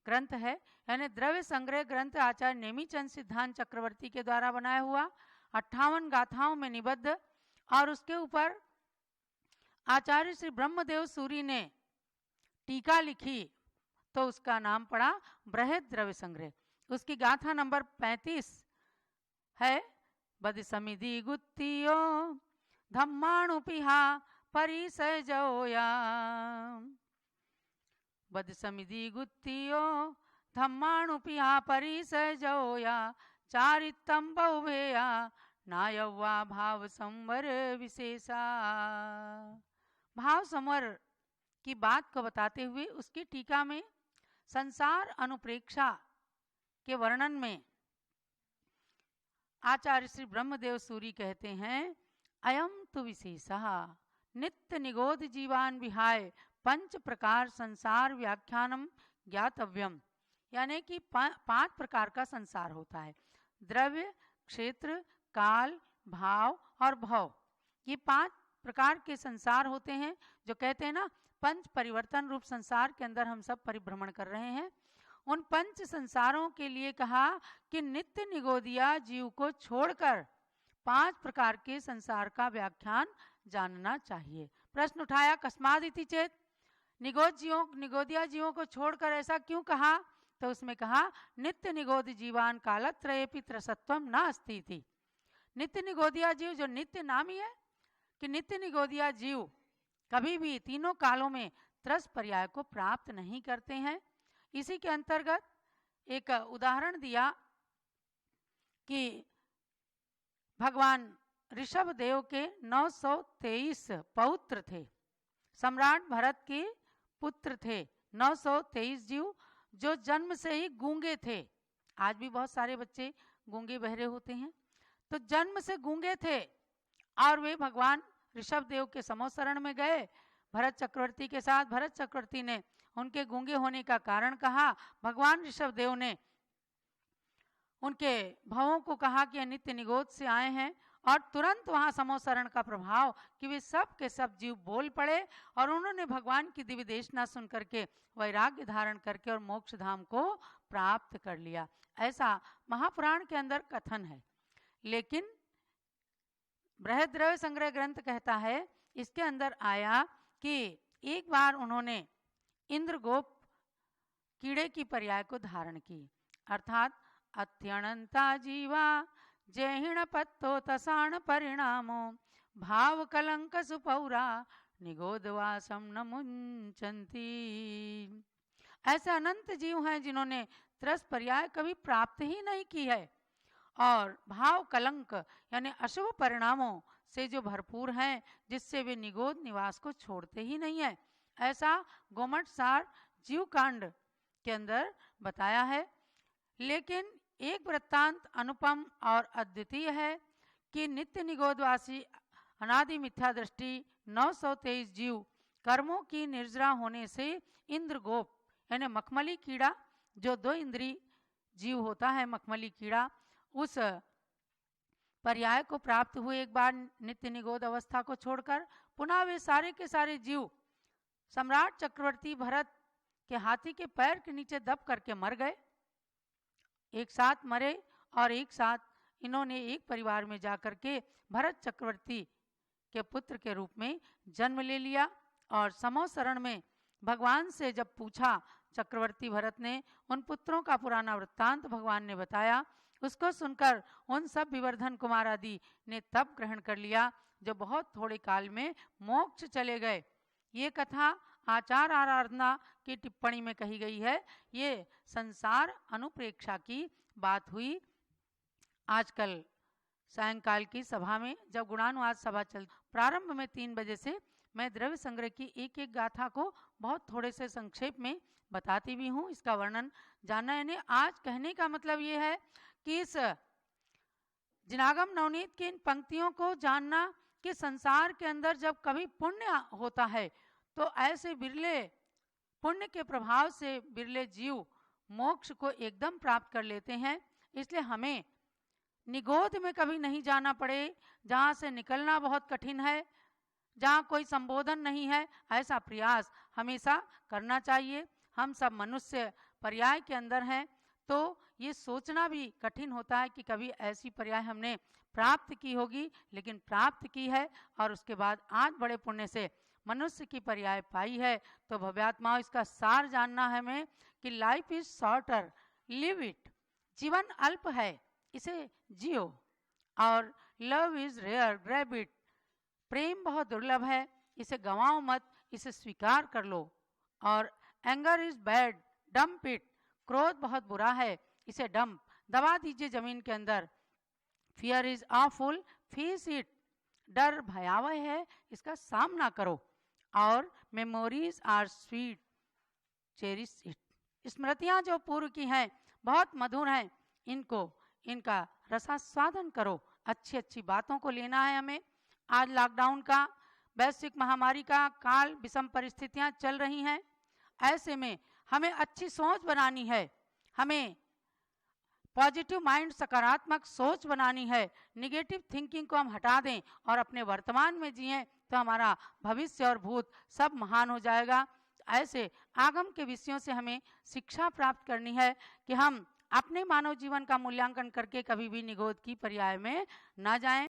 ग्रंथ है, यानी द्रव्य संग्रह ग्रंथ आचार्य नेमीचंद सिद्धांत चक्रवर्ती के द्वारा बनाया हुआ 58 गाथाओं में निबद्ध, और उसके ऊपर आचार्य श्री ब्रह्मदेव सूरी ने टीका लिखी तो उसका नाम पड़ा बृहद द्रव्य संग्रह। उसकी गाथा नंबर 35 है, बद समिधि गुत्तियो धम्माणु पिहा परिसय जोया, बद समिधि गुत्तियो धम्माणु पिहा परिसय जोया, चारितम बहुभेया नायवा भाव संवर विशेषा। भाव संवर की बात को बताते हुए उसकी टीका में संसार अनुप्रेक्षा के वर्णन में आचार्य श्री ब्रह्मदेव सूरी कहते हैं, अयम तु विशेषः नित्य निगोध जीवान विहाय पंच प्रकार संसार व्याख्यानम ज्ञातव्यम, यानी कि 5 प्रकार का संसार होता है, द्रव्य, क्षेत्र, काल, भाव और भव। ये 5 प्रकार के संसार होते हैं, जो कहते हैं ना पंच परिवर्तन रूप संसार के अंदर हम सब परिभ्रमण कर रहे हैं। उन पंच संसारों के लिए कहा कि नित्य निगोदिया जीव को छोड़कर 5 प्रकार के संसार का व्याख्यान जानना चाहिए। प्रश्न उठाया कस्मादिति चेत, निगोदिया जीवों को छोड़कर ऐसा क्यों कहा? तो उसमें कहा नित्य निगोद जीवान कालत्रयेपि त्रसत्वम न अस्ति थी। नित्य निगोदिया जीव, जो नित्य नाम ही है कि नित्य निगोदिया जीव कभी भी तीनों कालों में त्रस पर्याय को प्राप्त नहीं करते हैं। इसी के अंतर्गत एक उदाहरण दिया कि भगवान ऋषभ देव के 923 पौत्र थे, सम्राट भरत के पुत्र थे 923 जीव, जो जन्म से ही गूंगे थे। आज भी बहुत सारे बच्चे गूंगे बहरे होते हैं, तो जन्म से गूंगे थे और वे भगवान ऋषभ देव के समोसरण में गए भरत चक्रवर्ती के साथ। भरत चक्रवर्ती ने उनके गूंगे होने का कारण कहा। भगवान ऋषभ देव ने उनके भावों को कहा कि नित्य निगोद से आए हैं, और तुरंत वहां समोसरण का प्रभाव कि वे सब के सब जीव बोल पड़े और उन्होंने भगवान की दिव्य देशना सुन करके वैराग्य धारण करके और मोक्ष धाम को प्राप्त कर लिया। ऐसा महापुराण के अंदर कथन है। लेकिन बृहद द्रव्य संग्रह ग्रंथ कहता है, इसके अंदर आया कि एक बार उन्होंने इंद्रगोप कीड़े की पर्याय को धारण की, अर्थात अत्यनंता जीवा जहिण पत्तो तसाण परिणामो भाव कलंक सुपौरा निगोदवासम न मुंचंती। ऐसे अनंत जीव हैं जिन्होंने त्रस पर्याय कभी प्राप्त ही नहीं की है और भाव कलंक यानी अशुभ परिणामों से जो भरपूर हैं, जिससे वे निगोद निवास को छोड़ते ही नहीं है। ऐसा गोमट सार जीव कांड के अंदर बताया है। लेकिन एक वृत्तांत अनुपम और अद्वितीय है कि नित्य निगोदवासी अनादि मिथ्या दृष्टि 923 जीव कर्मों की निर्जरा होने से इंद्रगोप यानी मखमली कीड़ा, जो 2 इंद्री जीव होता है मखमली कीड़ा, उस पर्याय को प्राप्त हुए एक बार नित्य निगोद अवस्था को छोड़कर। पुनः वे सारे के सारे जीव सम्राट चक्रवर्ती भरत के हाथी के पैर के नीचे दब करके मर गए। एक साथ मरे और एक साथ इन्होंने एक परिवार में जाकर के भरत चक्रवर्ती के पुत्र के रूप में जन्म ले लिया। और समोसरण में भगवान से जब पूछा चक्रवर्ती भरत ने, उन पुत्रों का पुराना वृत्तांत भगवान ने बताया। उसको सुनकर उन सब विवर्धन कुमार आदि ने तप ग्रहण कर लिया, जो बहुत थोड़े काल में मोक्ष चले गए। ये कथा आचार आराधना की टिप्पणी में कही गई है। ये संसार अनुप्रेक्षा की बात हुई। आजकल सायंकाल की सभा में जब गुणानुवाद सभा चल, प्रारंभ में 3 बजे से मैं द्रव्य संग्रह की एक एक गाथा को बहुत थोड़े से संक्षेप में बताती भी हूँ, इसका वर्णन जानना। यानी आज कहने का मतलब ये है कि इस जिनागम नवनीत की इन पंक्तियों को जानना कि संसार के अंदर जब कभी पुण्य होता है तो ऐसे बिरले पुण्य के प्रभाव से बिरले जीव मोक्ष को एकदम प्राप्त कर लेते हैं। इसलिए हमें निगोद में कभी नहीं जाना पड़े, जहाँ से निकलना बहुत कठिन है, जहाँ कोई संबोधन नहीं है, ऐसा प्रयास हमेशा करना चाहिए। हम सब मनुष्य पर्याय के अंदर हैं, तो ये सोचना भी कठिन होता है कि कभी ऐसी पर्याय हमने प्राप्त की होगी, लेकिन प्राप्त की है और उसके बाद आज बड़े पुण्य से मनुष्य की पर्याय पाई है। तो भव्यात्माओं, इसका सार जानना है हमें कि life is shorter, live it. जीवन अल्प है, इसे जियो। और love is rare, grab it. प्रेम बहुत दुर्लभ है, इसे गंवाओ मत, इसे स्वीकार कर लो। और anger is bad, dump it. क्रोध बहुत बुरा है, इसे डंप, दबा दीजिए जमीन के अंदर। Fear is awful, face it. डर भयावह है, इसका सामना करो। और memories are sweet, cherish it. स्मृतियां जो पूर्व की हैं बहुत मधुर हैं, इनका रसास्वादन करो। अच्छी अच्छी बातों को लेना है हमें। आज लॉकडाउन का, वैश्विक महामारी का काल, विषम परिस्थितियां चल रही हैं। ऐसे में हमें अच्छी सोच बनानी है, हमें पॉजिटिव माइंड, सकारात्मक सोच बनानी है। निगेटिव थिंकिंग को हम हटा दें और अपने वर्तमान में जिएं, तो हमारा भविष्य और भूत सब महान हो जाएगा। ऐसे आगम के विषयों से हमें शिक्षा प्राप्त करनी है कि हम अपने मानव जीवन का मूल्यांकन करके कभी भी निगोद की पर्याय में ना जाएं।